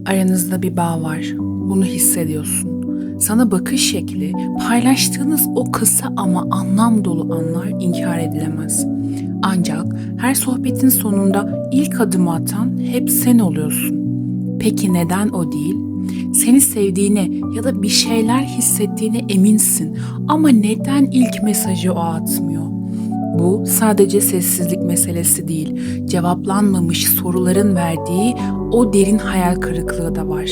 Aranızda bir bağ var. Bunu hissediyorsun. Sana bakış şekli, paylaştığınız o kısa ama anlam dolu anlar inkar edilemez. Ancak her sohbetin sonunda ilk adımı atan hep sen oluyorsun. Peki neden o değil? Seni sevdiğine ya da bir şeyler hissettiğine eminsin ama neden ilk mesajı o atmıyor? Bu sadece sessizlik meselesi değil, cevaplanmamış soruların verdiği o derin hayal kırıklığı da var.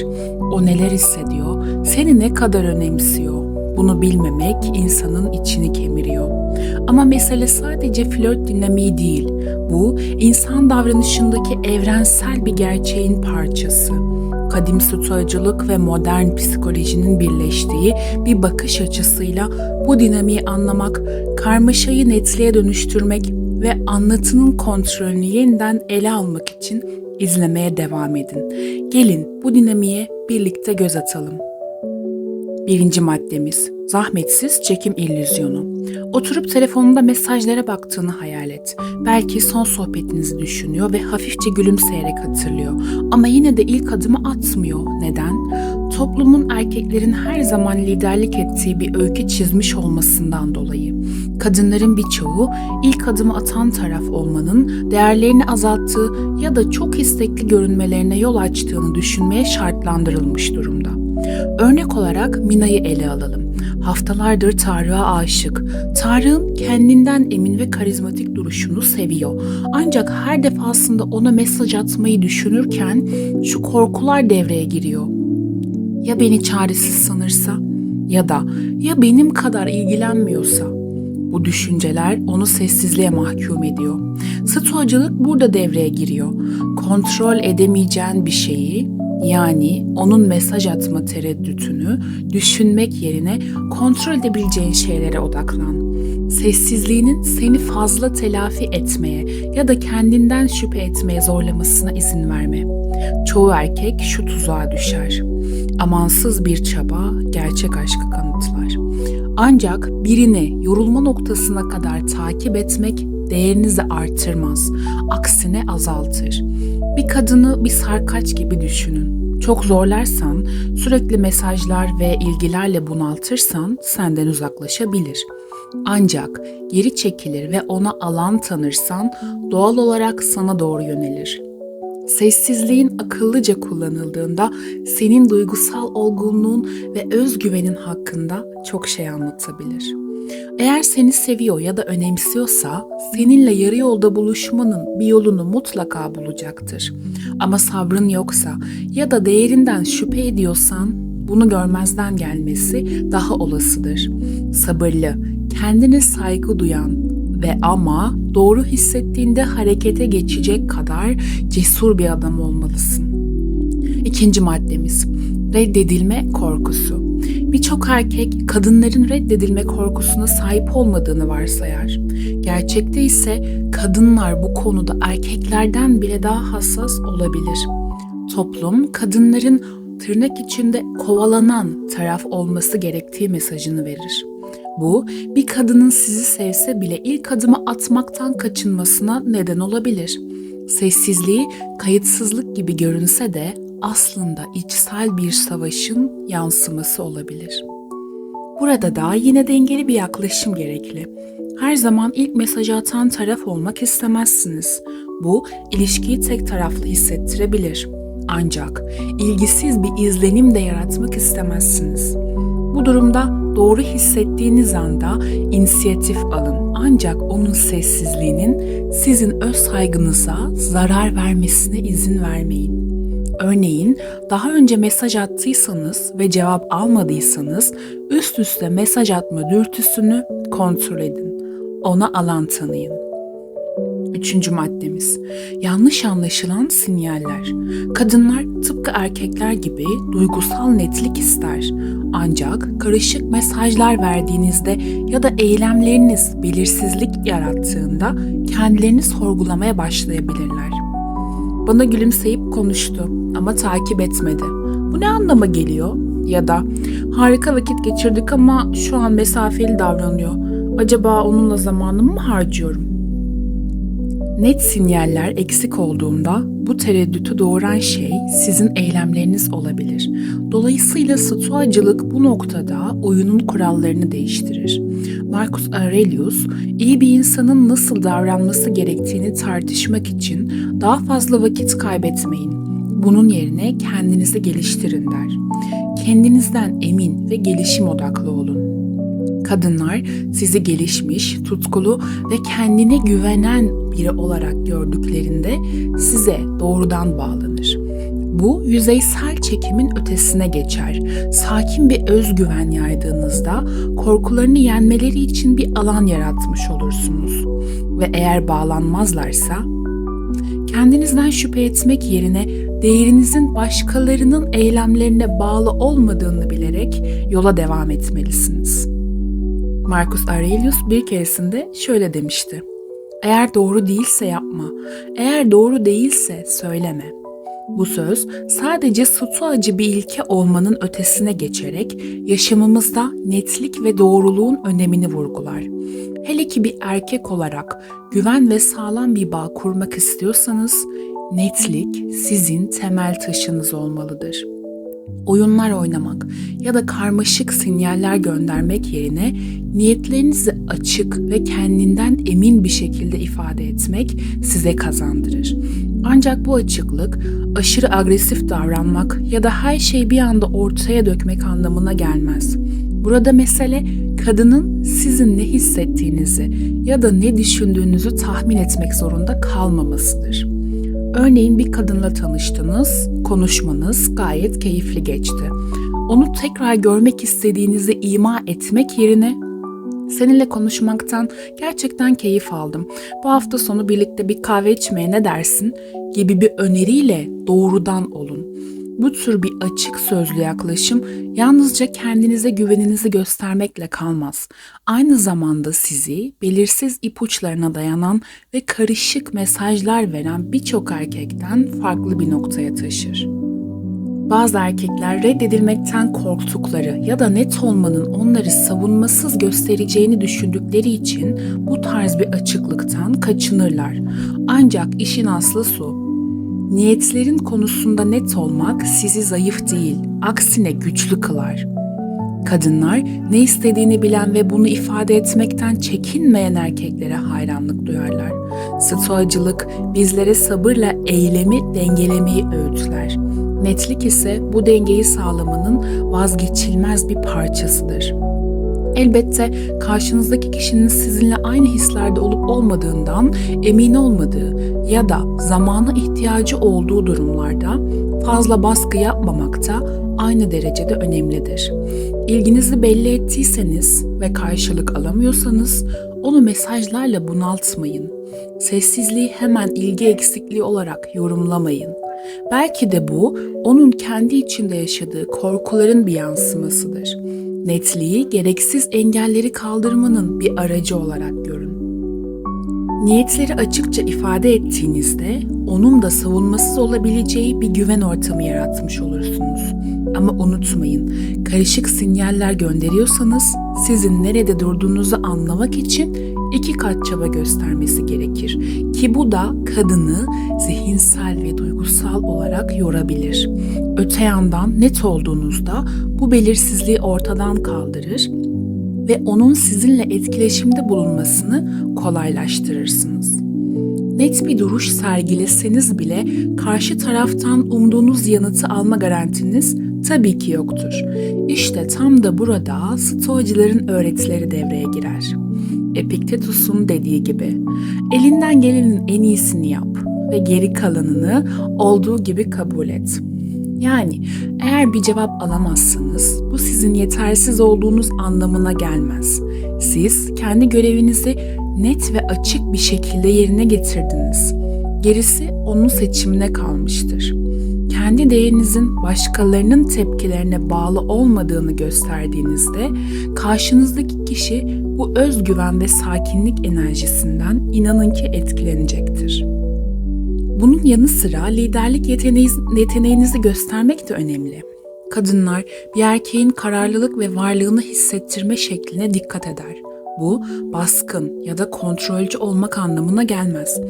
O neler hissediyor, seni ne kadar önemsiyor? Bunu bilmemek insanın içini kemiriyor. Ama mesele sadece flört dinamiği değil. Bu, insan davranışındaki evrensel bir gerçeğin parçası. Kadim stoacılık ve modern psikolojinin birleştiği bir bakış açısıyla bu dinamiği anlamak, karmaşayı netliğe dönüştürmek ve anlatının kontrolünü yeniden ele almak için izlemeye devam edin. Gelin bu dinamiğe birlikte göz atalım. Birinci maddemiz, zahmetsiz çekim illüzyonu. Oturup telefonunda mesajlara baktığını hayal et. Belki son sohbetinizi düşünüyor ve hafifçe gülümseyerek hatırlıyor. Ama yine de ilk adımı atmıyor. Neden? Toplumun erkeklerin her zaman liderlik ettiği bir öykü çizmiş olmasından dolayı. Kadınların birçoğu ilk adımı atan taraf olmanın değerlerini azalttığı ya da çok istekli görünmelerine yol açtığını düşünmeye şartlandırılmış durumda. Örnek olarak Mina'yı ele alalım. Haftalardır Tarık'a aşık. Tarık'ın kendinden emin ve karizmatik duruşunu seviyor. Ancak her defasında ona mesaj atmayı düşünürken şu korkular devreye giriyor. Ya beni çaresiz sanırsa? Ya benim kadar ilgilenmiyorsa? Bu düşünceler onu sessizliğe mahkum ediyor. Stoacılık burada devreye giriyor. Kontrol edemeyeceğin bir şeyi, yani onun mesaj atma tereddütünü düşünmek yerine kontrol edebileceğin şeylere odaklan. Sessizliğinin seni fazla telafi etmeye ya da kendinden şüphe etmeye zorlamasına izin verme. Çoğu erkek şu tuzağa düşer. Amansız bir çaba gerçek aşkı kanıtlar. Ancak birini yorulma noktasına kadar takip etmek değerinizi artırmaz, aksine azaltır. Bir kadını bir sarkaç gibi düşünün. Çok zorlarsan, sürekli mesajlar ve ilgilerle bunaltırsan senden uzaklaşabilir. Ancak geri çekilir ve ona alan tanırsan doğal olarak sana doğru yönelir. Sessizliğin akıllıca kullanıldığında senin duygusal olgunluğun ve özgüvenin hakkında çok şey anlatabilir. Eğer seni seviyor ya da önemsiyorsa seninle yarı yolda buluşmanın bir yolunu mutlaka bulacaktır. Ama sabrın yoksa ya da değerinden şüphe ediyorsan bunu görmezden gelmesi daha olasıdır. Sabırlı, kendine saygı duyan ve ama doğru hissettiğinde harekete geçecek kadar cesur bir adam olmalısın. İkinci maddemiz, reddedilme korkusu. Birçok erkek kadınların reddedilme korkusuna sahip olmadığını varsayar. Gerçekte ise kadınlar bu konuda erkeklerden bile daha hassas olabilir. Toplum kadınların tırnak içinde kovalanan taraf olması gerektiği mesajını verir. Bu, bir kadının sizi sevse bile ilk adımı atmaktan kaçınmasına neden olabilir. Sessizliği kayıtsızlık gibi görünse de aslında içsel bir savaşın yansıması olabilir. Burada da yine dengeli bir yaklaşım gerekli. Her zaman ilk mesajı atan taraf olmak istemezsiniz. Bu, ilişkiyi tek taraflı hissettirebilir. Ancak ilgisiz bir izlenim de yaratmak istemezsiniz. Bu durumda doğru hissettiğiniz anda inisiyatif alın. Ancak onun sessizliğinin sizin öz saygınıza zarar vermesine izin vermeyin. Örneğin daha önce mesaj attıysanız ve cevap almadıysanız üst üste mesaj atma dürtüsünü kontrol edin. Ona alan tanıyın. Üçüncü maddemiz, yanlış anlaşılan sinyaller. Kadınlar tıpkı erkekler gibi duygusal netlik ister. Ancak karışık mesajlar verdiğinizde ya da eylemleriniz belirsizlik yarattığında kendilerini sorgulamaya başlayabilirler. Bana gülümseyip konuştu ama takip etmedi. Bu ne anlama geliyor? Ya da harika vakit geçirdik ama şu an mesafeli davranıyor. Acaba onunla zamanımı mı harcıyorum? Net sinyaller eksik olduğunda Bu tereddütü doğuran şey sizin eylemleriniz olabilir. Dolayısıyla stoacılık bu noktada oyunun kurallarını değiştirir. Marcus Aurelius, iyi bir insanın nasıl davranması gerektiğini tartışmak için daha fazla vakit kaybetmeyin. Bunun yerine kendinizi geliştirin der. Kendinizden emin ve gelişim odaklı olun. Kadınlar sizi gelişmiş, tutkulu ve kendine güvenen biri olarak gördüklerinde size doğrudan bağlanır. Bu yüzeysel çekimin ötesine geçer. Sakin bir özgüven yaydığınızda korkularını yenmeleri için bir alan yaratmış olursunuz. Ve eğer bağlanmazlarsa, kendinizden şüphe etmek yerine değerinizin başkalarının eylemlerine bağlı olmadığını bilerek yola devam etmelisiniz. Marcus Aurelius bir keresinde şöyle demişti: "Eğer doğru değilse yapma, eğer doğru değilse söyleme." Bu söz sadece stoacı bir ilke olmanın ötesine geçerek yaşamımızda netlik ve doğruluğun önemini vurgular. Hele ki bir erkek olarak güven ve sağlam bir bağ kurmak istiyorsanız netlik sizin temel taşınız olmalıdır. Oyunlar oynamak ya da karmaşık sinyaller göndermek yerine niyetlerinizi açık ve kendinden emin bir şekilde ifade etmek size kazandırır. Ancak bu açıklık aşırı agresif davranmak ya da her şeyi bir anda ortaya dökmek anlamına gelmez. Burada mesele kadının sizin ne hissettiğinizi ya da ne düşündüğünüzü tahmin etmek zorunda kalmamasıdır. Örneğin bir kadınla tanıştınız, konuşmanız gayet keyifli geçti. Onu tekrar görmek istediğinizi ima etmek yerine "Seninle konuşmaktan gerçekten keyif aldım. Bu hafta sonu birlikte bir kahve içmeye ne dersin?" gibi bir öneriyle doğrudan olun. Bu tür bir açık sözlü yaklaşım yalnızca kendinize güveninizi göstermekle kalmaz. Aynı zamanda sizi belirsiz ipuçlarına dayanan ve karışık mesajlar veren birçok erkekten farklı bir noktaya taşır. Bazı erkekler reddedilmekten korktukları ya da net olmanın onları savunmasız göstereceğini düşündükleri için bu tarz bir açıklıktan kaçınırlar. Ancak işin aslı su. Niyetlerin konusunda net olmak sizi zayıf değil, aksine güçlü kılar. Kadınlar ne istediğini bilen ve bunu ifade etmekten çekinmeyen erkeklere hayranlık duyarlar. Stoacılık bizlere sabırla eylemi dengelemeyi öğütler. Netlik ise bu dengeyi sağlamanın vazgeçilmez bir parçasıdır. Elbette karşınızdaki kişinin sizinle aynı hislerde olup olmadığından emin olmadığı ya da zamana ihtiyacı olduğu durumlarda fazla baskı yapmamak da aynı derecede önemlidir. İlginizi belli ettiyseniz ve karşılık alamıyorsanız onu mesajlarla bunaltmayın. Sessizliği hemen ilgi eksikliği olarak yorumlamayın. Belki de bu onun kendi içinde yaşadığı korkuların bir yansımasıdır. Netliği gereksiz engelleri kaldırmanın bir aracı olarak görün. Niyetleri açıkça ifade ettiğinizde onun da savunmasız olabileceği bir güven ortamı yaratmış olursunuz. Ama unutmayın, karışık sinyaller gönderiyorsanız sizin nerede durduğunuzu anlamak için 2 kat çaba göstermesi gerekir ki bu da kadını zihinsel ve duygusal olarak yorabilir. Öte yandan net olduğunuzda bu belirsizliği ortadan kaldırır ve onun sizinle etkileşimde bulunmasını kolaylaştırırsınız. Net bir duruş sergileseniz bile karşı taraftan umduğunuz yanıtı alma garantiniz tabii ki yoktur. İşte tam da burada stoacıların öğretileri devreye girer. Epiktetus'un dediği gibi, elinden gelenin en iyisini yap ve geri kalanını olduğu gibi kabul et. Yani eğer bir cevap alamazsanız bu sizin yetersiz olduğunuz anlamına gelmez. Siz kendi görevinizi net ve açık bir şekilde yerine getirdiniz. Gerisi onun seçimine kalmıştır. Kendi değerinizin başkalarının tepkilerine bağlı olmadığını gösterdiğinizde karşınızdaki kişi bu özgüven ve sakinlik enerjisinden inanın ki etkilenecektir. Bunun yanı sıra liderlik yeteneğinizi göstermek de önemli. Kadınlar bir erkeğin kararlılık ve varlığını hissettirme şekline dikkat eder. Bu baskın ya da kontrolcü olmak anlamına gelmez.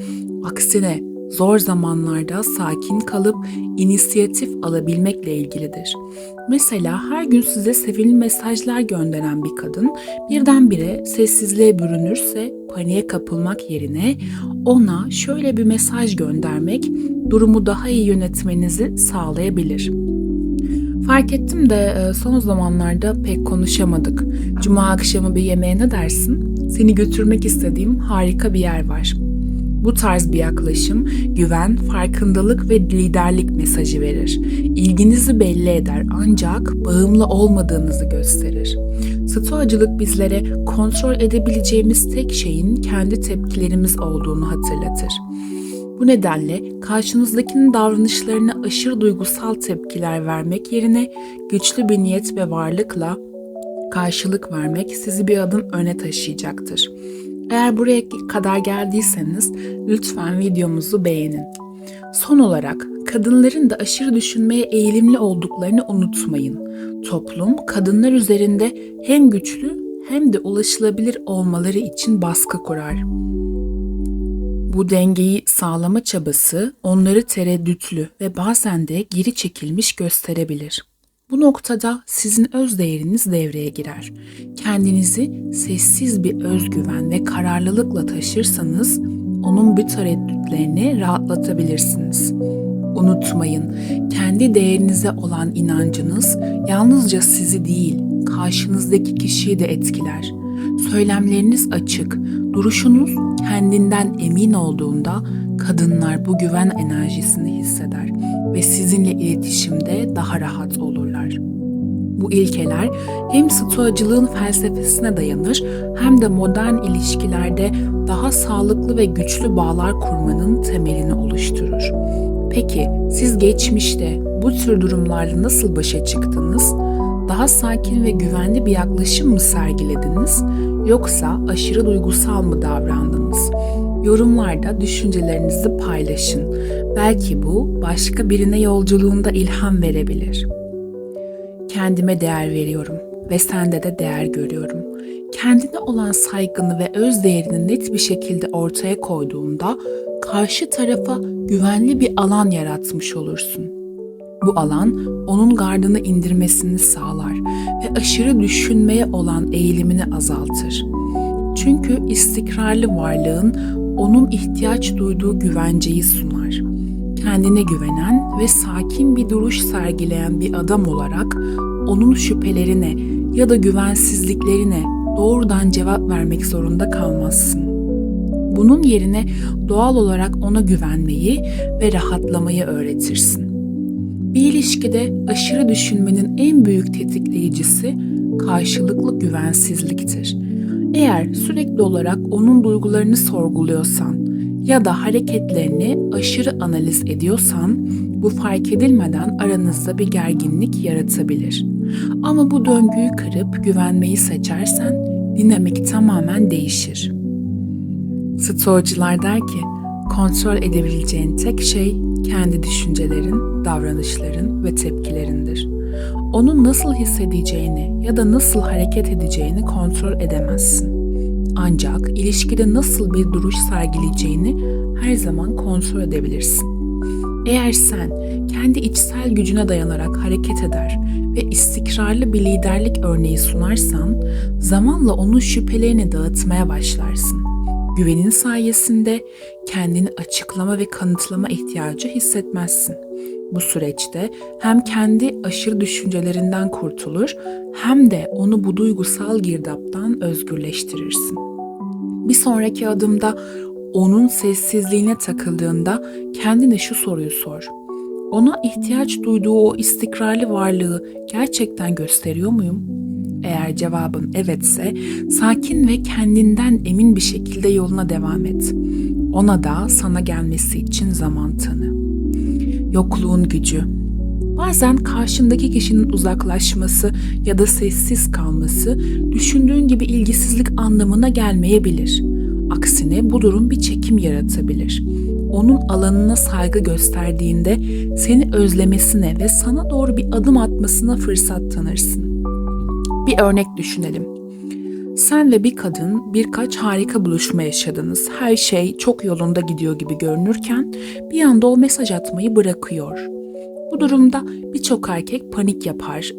Aksine zor zamanlarda sakin kalıp inisiyatif alabilmekle ilgilidir. Mesela her gün size sevimli mesajlar gönderen bir kadın birdenbire sessizliğe bürünürse paniğe kapılmak yerine ona şöyle bir mesaj göndermek durumu daha iyi yönetmenizi sağlayabilir. Fark ettim de son zamanlarda pek konuşamadık. Cuma akşamı bir yemeğe ne dersin? Seni götürmek istediğim harika bir yer var. Bu tarz bir yaklaşım güven, farkındalık ve liderlik mesajı verir. İlginizi belli eder ancak bağımlı olmadığınızı gösterir. Stoacılık bizlere kontrol edebileceğimiz tek şeyin kendi tepkilerimiz olduğunu hatırlatır. Bu nedenle karşınızdakinin davranışlarına aşırı duygusal tepkiler vermek yerine güçlü bir niyet ve varlıkla karşılık vermek sizi bir adım öne taşıyacaktır. Eğer buraya kadar geldiyseniz lütfen videomuzu beğenin. Son olarak kadınların da aşırı düşünmeye eğilimli olduklarını unutmayın. Toplum kadınlar üzerinde hem güçlü hem de ulaşılabilir olmaları için baskı kurar. Bu dengeyi sağlama çabası onları tereddütlü ve bazen de geri çekilmiş gösterebilir. Bu noktada sizin öz değeriniz devreye girer. Kendinizi sessiz bir özgüven ve kararlılıkla taşırsanız onun bu tereddütlerini rahatlatabilirsiniz. Unutmayın, kendi değerinize olan inancınız yalnızca sizi değil, karşınızdaki kişiyi de etkiler. Söylemleriniz açık, duruşunuz kendinden emin olduğunda kadınlar bu güven enerjisini hisseder ve sizinle iletişimde daha rahat olurlar. Bu ilkeler hem stoacılığın felsefesine dayanır hem de modern ilişkilerde daha sağlıklı ve güçlü bağlar kurmanın temelini oluşturur. Peki siz geçmişte bu tür durumlarla nasıl başa çıktınız? Daha sakin ve güvenli bir yaklaşım mı sergilediniz yoksa aşırı duygusal mı davrandınız? Yorumlarda düşüncelerinizi paylaşın. Belki bu başka birine yolculuğunda ilham verebilir. Kendime değer veriyorum ve sende de değer görüyorum. Kendine olan saygını ve öz değerini net bir şekilde ortaya koyduğunda karşı tarafa güvenli bir alan yaratmış olursun. Bu alan onun gardını indirmesini sağlar ve aşırı düşünmeye olan eğilimini azaltır. Çünkü istikrarlı varlığın onun ihtiyaç duyduğu güvenceyi sunar. Kendine güvenen ve sakin bir duruş sergileyen bir adam olarak onun şüphelerine ya da güvensizliklerine doğrudan cevap vermek zorunda kalmazsın. Bunun yerine doğal olarak ona güvenmeyi ve rahatlamayı öğretirsin. Bir ilişkide aşırı düşünmenin en büyük tetikleyicisi karşılıklı güvensizliktir. Eğer sürekli olarak onun duygularını sorguluyorsan ya da hareketlerini aşırı analiz ediyorsan bu fark edilmeden aranızda bir gerginlik yaratabilir. Ama bu döngüyü kırıp güvenmeyi seçersen dinamik tamamen değişir. Stoacılar der ki, kontrol edebileceğin tek şey kendi düşüncelerin, davranışların ve tepkilerindir. Onun nasıl hissedeceğini ya da nasıl hareket edeceğini kontrol edemezsin. Ancak ilişkide nasıl bir duruş sergileyeceğini her zaman kontrol edebilirsin. Eğer sen kendi içsel gücüne dayanarak hareket eder ve istikrarlı bir liderlik örneği sunarsan, zamanla onun şüphelerini dağıtmaya başlarsın. Güvenin sayesinde kendini açıklama ve kanıtlama ihtiyacı hissetmezsin. Bu süreçte hem kendi aşırı düşüncelerinden kurtulur hem de onu bu duygusal girdaptan özgürleştirirsin. Bir sonraki adımda onun sessizliğine takıldığında kendine şu soruyu sor. Ona ihtiyaç duyduğu o istikrarlı varlığı gerçekten gösteriyor muyum? Eğer cevabın evetse, sakin ve kendinden emin bir şekilde yoluna devam et. Ona da sana gelmesi için zaman tanı. Yokluğun gücü. Bazen karşındaki kişinin uzaklaşması ya da sessiz kalması düşündüğün gibi ilgisizlik anlamına gelmeyebilir. Aksine bu durum bir çekim yaratabilir. Onun alanına saygı gösterdiğinde seni özlemesine ve sana doğru bir adım atmasına fırsat tanırsın. Bir örnek düşünelim. Sen ve bir kadın birkaç harika buluşma yaşadınız. Her şey çok yolunda gidiyor gibi görünürken bir anda o mesaj atmayı bırakıyor. Bu durumda birçok erkek panik yapar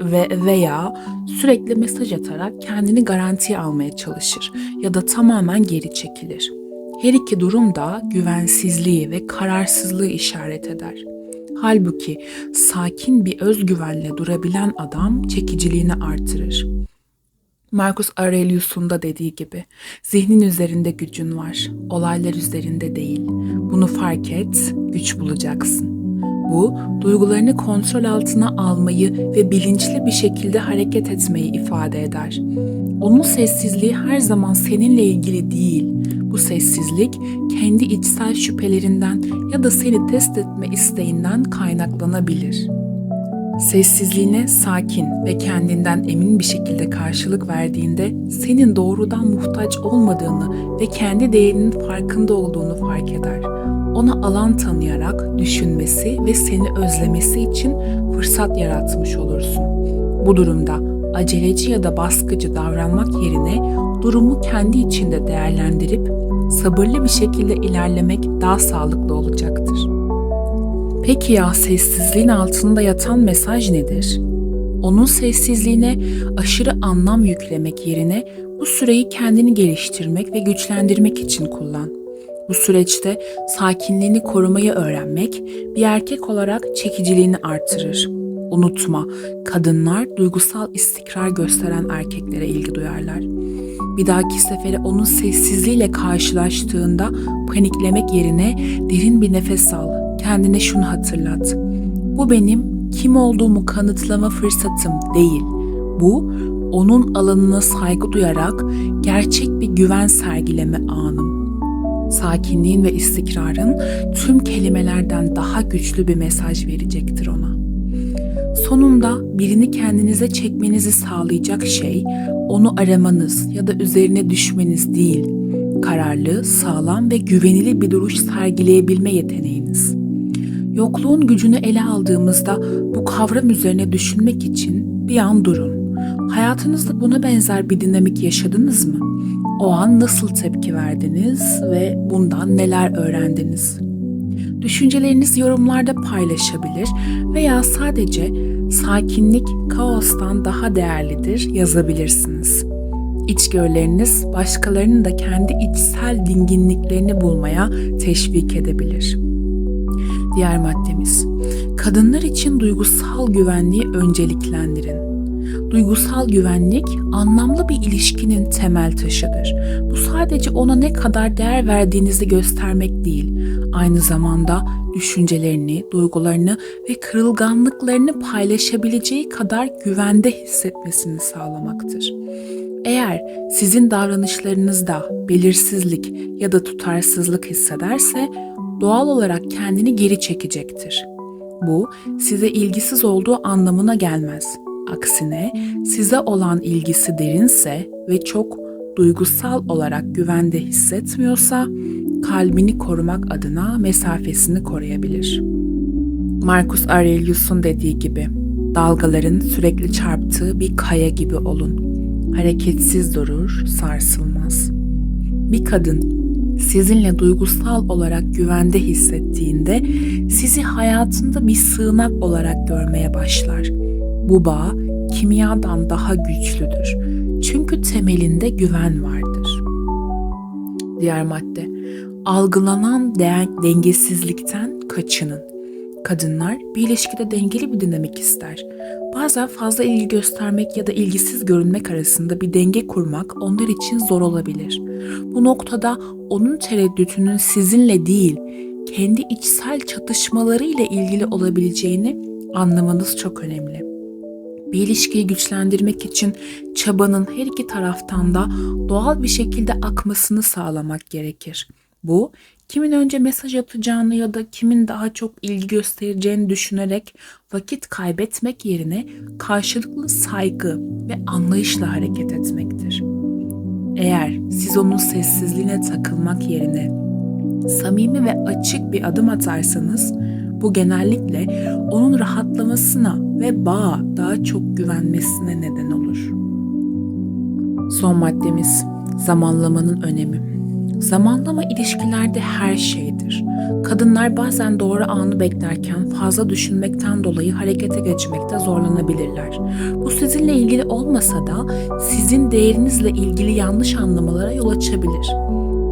veya sürekli mesaj atarak kendini garantiye almaya çalışır ya da tamamen geri çekilir. Her iki durum da güvensizliği ve kararsızlığı işaret eder. Halbuki sakin bir özgüvenle durabilen adam çekiciliğini artırır. Marcus Aurelius'un da dediği gibi, zihnin üzerinde gücün var, olaylar üzerinde değil. Bunu fark et, güç bulacaksın. Bu, duygularını kontrol altına almayı ve bilinçli bir şekilde hareket etmeyi ifade eder. Onun sessizliği her zaman seninle ilgili değil. Bu sessizlik, kendi içsel şüphelerinden ya da seni test etme isteğinden kaynaklanabilir. Sessizliğine sakin ve kendinden emin bir şekilde karşılık verdiğinde senin doğrudan muhtaç olmadığını ve kendi değerinin farkında olduğunu fark eder. Ona alan tanıyarak düşünmesi ve seni özlemesi için fırsat yaratmış olursun. Bu durumda aceleci ya da baskıcı davranmak yerine durumu kendi içinde değerlendirip sabırlı bir şekilde ilerlemek daha sağlıklı olacaktır. Peki ya sessizliğin altında yatan mesaj nedir? Onun sessizliğine aşırı anlam yüklemek yerine bu süreyi kendini geliştirmek ve güçlendirmek için kullan. Bu süreçte sakinliğini korumayı öğrenmek bir erkek olarak çekiciliğini artırır. Unutma, kadınlar duygusal istikrar gösteren erkeklere ilgi duyarlar. Bir dahaki sefere onun sessizliğiyle karşılaştığında paniklemek yerine derin bir nefes al. Kendine şunu hatırlat. Bu benim kim olduğumu kanıtlama fırsatım değil. Bu, onun alanına saygı duyarak gerçek bir güven sergileme anım. Sakinliğin ve istikrarın tüm kelimelerden daha güçlü bir mesaj verecektir ona. Sonunda birini kendinize çekmenizi sağlayacak şey, onu aramanız ya da üzerine düşmeniz değil, kararlı, sağlam ve güvenilir bir duruş sergileyebilme yeteneğiniz. Yokluğun gücünü ele aldığımızda bu kavram üzerine düşünmek için bir an durun. Hayatınızda buna benzer bir dinamik yaşadınız mı? O an nasıl tepki verdiniz ve bundan neler öğrendiniz? Düşüncelerinizi yorumlarda paylaşabilir veya sadece sakinlik kaostan daha değerlidir yazabilirsiniz. İçgörüleriniz başkalarının da kendi içsel dinginliklerini bulmaya teşvik edebilir. Diğer maddemiz, kadınlar için duygusal güvenliği önceliklendirin. Duygusal güvenlik anlamlı bir ilişkinin temel taşıdır. Bu sadece ona ne kadar değer verdiğinizi göstermek değil, aynı zamanda düşüncelerini, duygularını ve kırılganlıklarını paylaşabileceği kadar güvende hissetmesini sağlamaktır. Eğer sizin davranışlarınızda belirsizlik ya da tutarsızlık hissederse doğal olarak kendini geri çekecektir. Bu size ilgisiz olduğu anlamına gelmez. Aksine size olan ilgisi derinse ve çok duygusal olarak güvende hissetmiyorsa kalbini korumak adına mesafesini koruyabilir. Marcus Aurelius'un dediği gibi, dalgaların sürekli çarptığı bir kaya gibi olun. Hareketsiz durur, sarsılmaz. Bir kadın sizinle duygusal olarak güvende hissettiğinde sizi hayatında bir sığınak olarak görmeye başlar. Bu bağ kimyadan daha güçlüdür. Çünkü temelinde güven vardır. Diğer madde, algılanan dengesizlikten kaçının. Kadınlar bir ilişkide dengeli bir dinamik ister. Bazen fazla ilgi göstermek ya da ilgisiz görünmek arasında bir denge kurmak onlar için zor olabilir. Bu noktada onun tereddütünün sizinle değil, kendi içsel çatışmalarıyla ilgili olabileceğini anlamanız çok önemli. Bir ilişkiyi güçlendirmek için çabanın her iki taraftan da doğal bir şekilde akmasını sağlamak gerekir. Bu, kimin önce mesaj atacağını ya da kimin daha çok ilgi göstereceğini düşünerek vakit kaybetmek yerine karşılıklı saygı ve anlayışla hareket etmektir. Eğer siz onun sessizliğine takılmak yerine samimi ve açık bir adım atarsanız, bu genellikle onun rahatlamasına ve bağa daha çok güvenmesine neden olur. Son maddemiz zamanlamanın önemi. Zamanlama ilişkilerde her şeydir. Kadınlar bazen doğru anı beklerken fazla düşünmekten dolayı harekete geçmekte zorlanabilirler. Bu sizinle ilgili olmasa da sizin değerinizle ilgili yanlış anlamalara yol açabilir.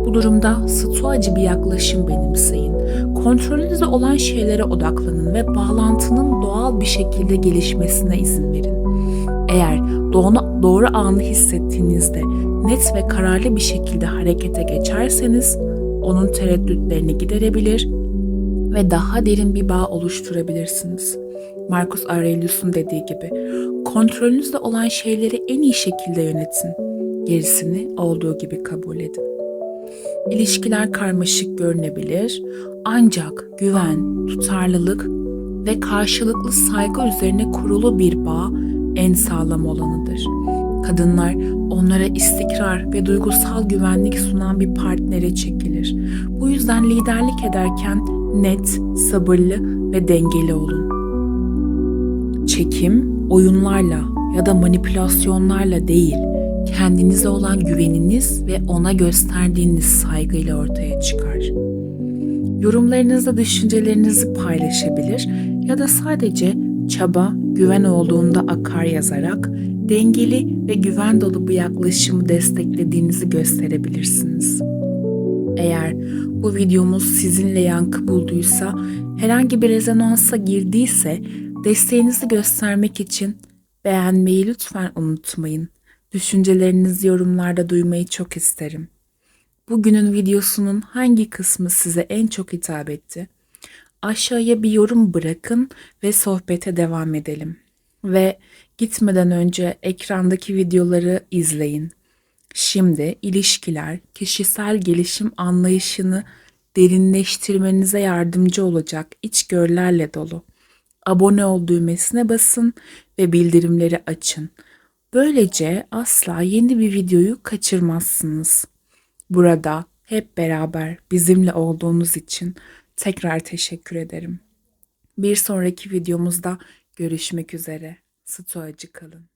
Bu durumda stoacı bir yaklaşım benimseyin. Kontrolünüzde olan şeylere odaklanın ve bağlantının doğal bir şekilde gelişmesine izin verin. Eğer doğru anı hissettiğinizde net ve kararlı bir şekilde harekete geçerseniz onun tereddütlerini giderebilir ve daha derin bir bağ oluşturabilirsiniz. Marcus Aurelius'un dediği gibi, kontrolünüzde olan şeyleri en iyi şekilde yönetin. Gerisini olduğu gibi kabul edin. İlişkiler karmaşık görünebilir, ancak güven, tutarlılık ve karşılıklı saygı üzerine kurulu bir bağ en sağlam olanıdır. Kadınlar onlara istikrar ve duygusal güvenlik sunan bir partnere çekilir. Bu yüzden liderlik ederken net, sabırlı ve dengeli olun. Çekim, oyunlarla ya da manipülasyonlarla değil, kendinize olan güveniniz ve ona gösterdiğiniz saygıyla ortaya çıkar. Yorumlarınızda düşüncelerinizi paylaşabilir ya da sadece çaba, güven olduğunda akar yazarak dengeli ve güven dolu bir yaklaşımı desteklediğinizi gösterebilirsiniz. Eğer bu videomuz sizinle yankı bulduysa, herhangi bir rezonansa girdiyse desteğinizi göstermek için beğenmeyi lütfen unutmayın. Düşüncelerinizi yorumlarda duymayı çok isterim. Bugünün videosunun hangi kısmı size en çok hitap etti? Aşağıya bir yorum bırakın ve sohbete devam edelim. Ve gitmeden önce ekrandaki videoları izleyin. Şimdi ilişkiler, kişisel gelişim anlayışını derinleştirmenize yardımcı olacak içgörülerle dolu. Abone ol düğmesine basın ve bildirimleri açın. Böylece asla yeni bir videoyu kaçırmazsınız. Burada hep beraber bizimle olduğunuz için tekrar teşekkür ederim. Bir sonraki videomuzda görüşmek üzere. Stoacı kalın.